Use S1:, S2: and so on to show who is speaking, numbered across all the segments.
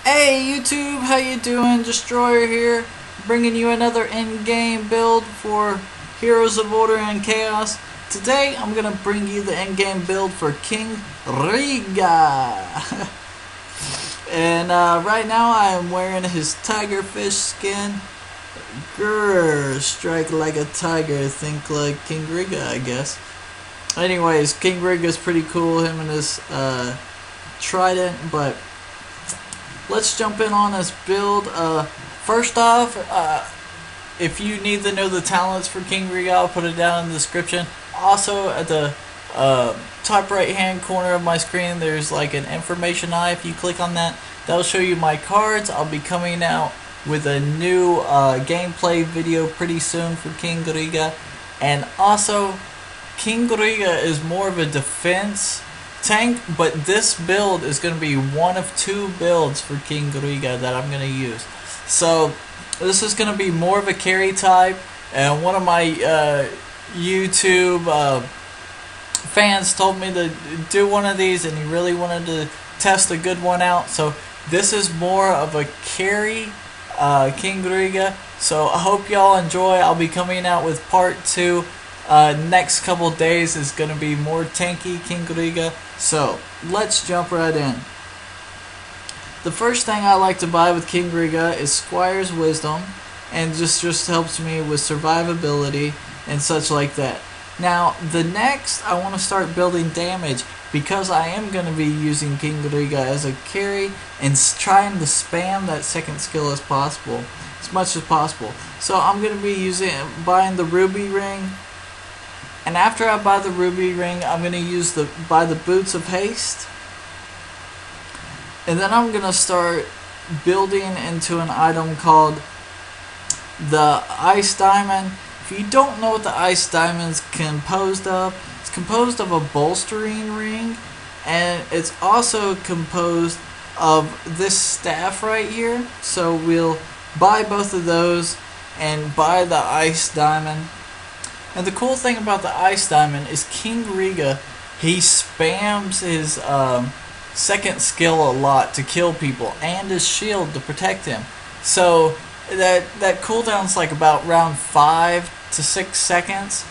S1: Hey YouTube, how you doing? Destroyer here, bringing you another in-game build for Heroes of Order and Chaos. Today I'm gonna bring you the in-game build for King Reega. And right now I am wearing his tigerfish skin. Grrr, strike like a tiger, think like King Reega, I guess. Anyways, King Reega's pretty cool, him and his trident, but let's jump in on this build. First off, if you need to know the talents for King Reega, I'll put it down in the description. Also, at the top right hand corner of my screen, there's like an information eye. If you click on that, that'll show you my cards. I'll be coming out with a new gameplay video pretty soon for King Reega. And also, King Reega is more of a defense tank, but this build is going to be one of two builds for King Reega that I'm going to use. So this is going to be more of a carry type, and one of my YouTube fans told me to do one of these, and he really wanted to test a good one out. So this is more of a carry King Reega. So I hope y'all enjoy. I'll be coming out with part 2. Next couple days is going to be more tanky King Reega. So let's jump right in. The first thing I like to buy with King Reega is Squire's Wisdom, and just helps me with survivability and such like that. Now the next, I want to start building damage, because I am going to be using King Reega as a carry and trying to spam that second skill as possible, as much as possible. So I'm going to be buying the ruby ring. And after I buy the ruby ring, I'm going to buy the boots of haste. And then I'm going to start building into an item called the ice diamond. If you don't know what the ice diamond is composed of, it's composed of a bolstering ring, and it's also composed of this staff right here. So we'll buy both of those and buy the ice diamond. And the cool thing about the ice diamond is King Reega, he spams his second skill a lot to kill people, and his shield to protect him. So that cooldown's like about around 5 to 6 seconds.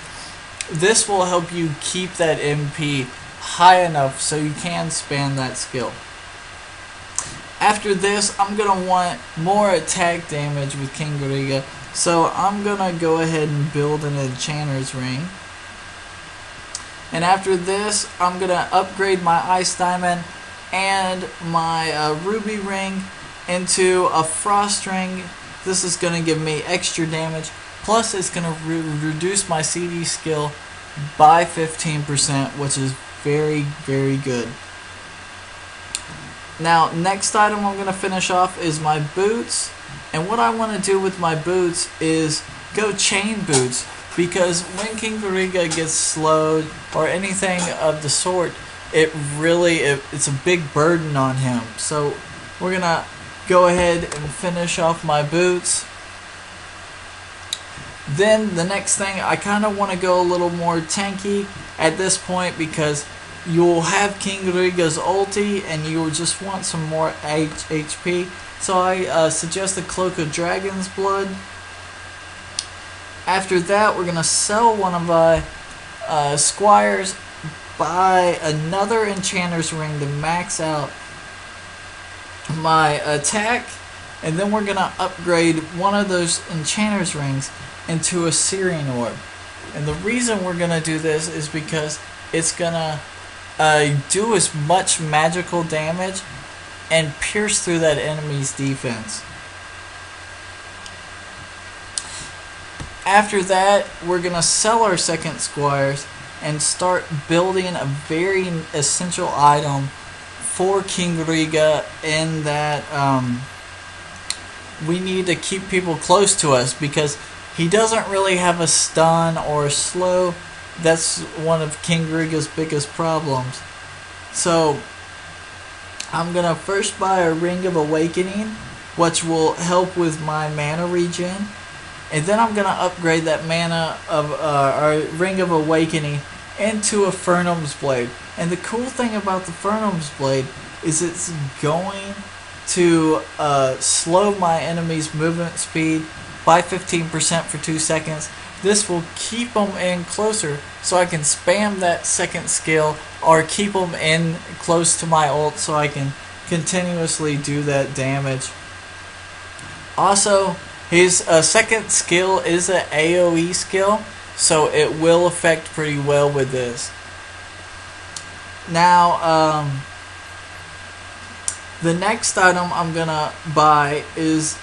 S1: This will help you keep that MP high enough so you can spam that skill. After this, I'm going to want more attack damage with King Reega. So I'm going to go ahead and build an enchanter's ring. And after this, I'm going to upgrade my ice diamond and my ruby ring into a frost ring. This is going to give me extra damage. Plus it's going to reduce my CD skill by 15%, which is very, very good. Now, next item I'm going to finish off is my boots. And what I want to do with my boots is go chain boots, because when King Reega gets slowed or anything of the sort, it's a big burden on him. So we're going to go ahead and finish off my boots. Then the next thing, I kind of want to go a little more tanky at this point, because you'll have King Reega's ulti and you'll just want some more HP. So I suggest the Cloak of Dragon's Blood. After that, we're going to sell one of my squires, buy another enchanter's ring to max out my attack, and then we're going to upgrade one of those enchanter's rings into a Syrian orb. And the reason we're going to do this is because it's going to do as much magical damage and pierce through that enemy's defense. After that, we're going to sell our second squires and start building a very essential item for King Reega, in that we need to keep people close to us, because he doesn't really have a stun or a slow. That's one of King Reega's biggest problems. So I'm going to first buy a Ring of Awakening, which will help with my mana regen. And then I'm going to upgrade that mana of our Ring of Awakening into a Fernum's Blade. And the cool thing about the Fernum's Blade is it's going to slow my enemy's movement speed by 15% for 2 seconds. This will keep them in closer, so I can spam that second skill or keep them in close to my ult so I can continuously do that damage. Also, his second skill is an AoE skill, so it will affect pretty well with this. Now, the next item I'm gonna buy is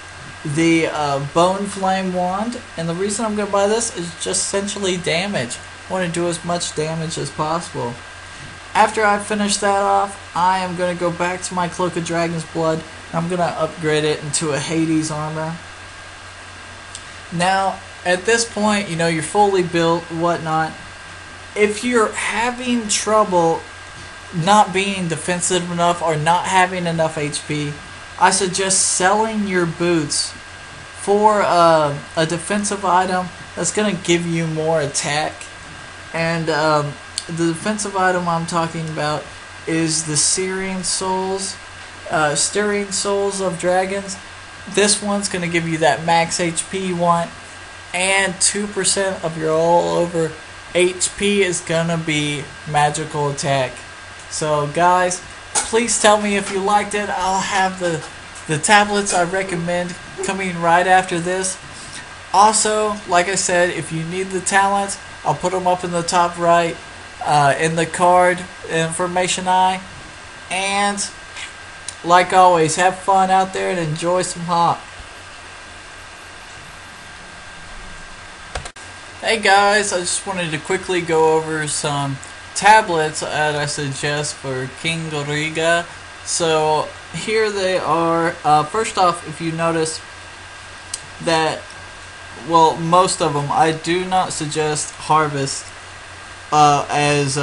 S1: the Bone Flame Wand, and the reason I'm gonna buy this is just essentially damage. I want to do as much damage as possible. After I finish that off, I am gonna go back to my Cloak of Dragon's Blood, and I'm gonna upgrade it into a Hades armor. Now, at this point, you know, you're fully built, whatnot. If you're having trouble not being defensive enough or not having enough HP, I suggest selling your boots for a defensive item that's going to give you more attack. And the defensive item I'm talking about is the Searing Souls of Dragons. This one's going to give you that max HP you want, and 2% of your all over HP is going to be magical attack. So guys, please tell me if you liked it. I'll have the tablets I recommend coming right after this. Also, like I said, if you need the talents, I'll put them up in the top right in the card information eye. And like always, have fun out there and enjoy some HOC. Hey guys, I just wanted to quickly go over some tablets that I suggest for King Reega. So here they are. First off, if you notice that, well, most of them, I do not suggest Harvest as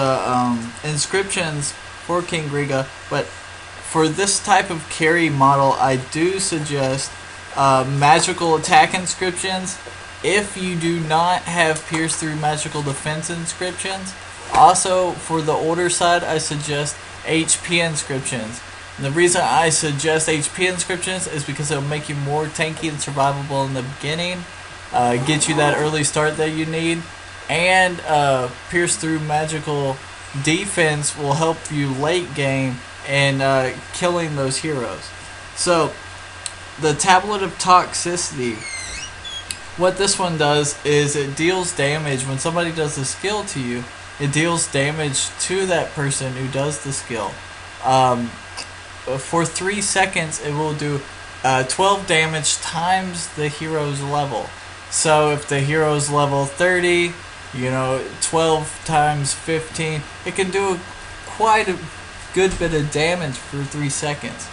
S1: inscriptions for King Reega, but for this type of carry model, I do suggest magical attack inscriptions if you do not have pierce through magical defense inscriptions. Also, for the order side, I suggest HP inscriptions. And the reason I suggest HP inscriptions is because it'll make you more tanky and survivable in the beginning, get you that early start that you need, and pierce through magical defense will help you late game in killing those heroes. So, the Tablet of Toxicity, what this one does is it deals damage when somebody does a skill to you. It deals damage to that person who does the skill. For 3 seconds, it will do 12 damage times the hero's level. So if the hero's level 30, you know, 12 times 15, it can do quite a good bit of damage for 3 seconds.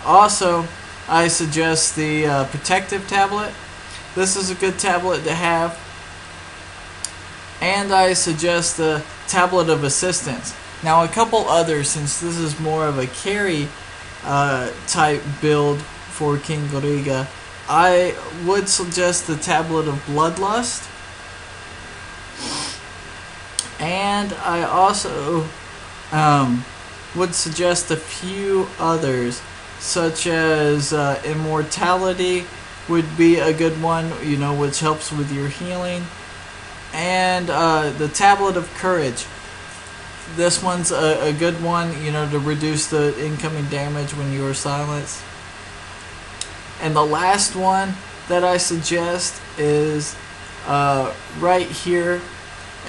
S1: Also, I suggest the Protective Tablet. This is a good tablet to have. And I suggest the Tablet of Assistance. Now a couple others, since this is more of a carry type build for King Reega, I would suggest the Tablet of Bloodlust. And I also would suggest a few others, such as Immortality would be a good one, you know, which helps with your healing. And the Tablet of Courage. This one's a good one, you know, to reduce the incoming damage when you are silenced. And the last one that I suggest is right here,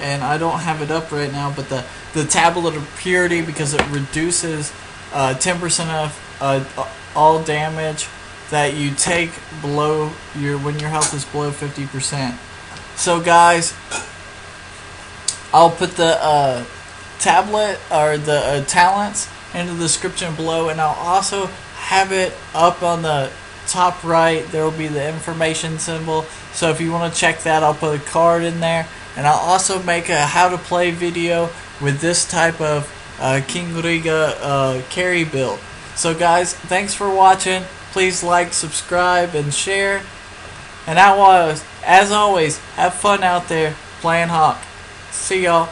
S1: and I don't have it up right now, but the Tablet of Purity, because it reduces 10% of all damage that you take below when your health is below 50%. So guys, I'll put the tablet or the talents in the description below, and I'll also have it up on the top right. There will be the information symbol, so if you want to check that, I'll put a card in there. And I'll also make a how to play video with this type of King Reega carry build. So guys, thanks for watching. Please like, subscribe, and share. And as always, have fun out there playing HOC. See y'all.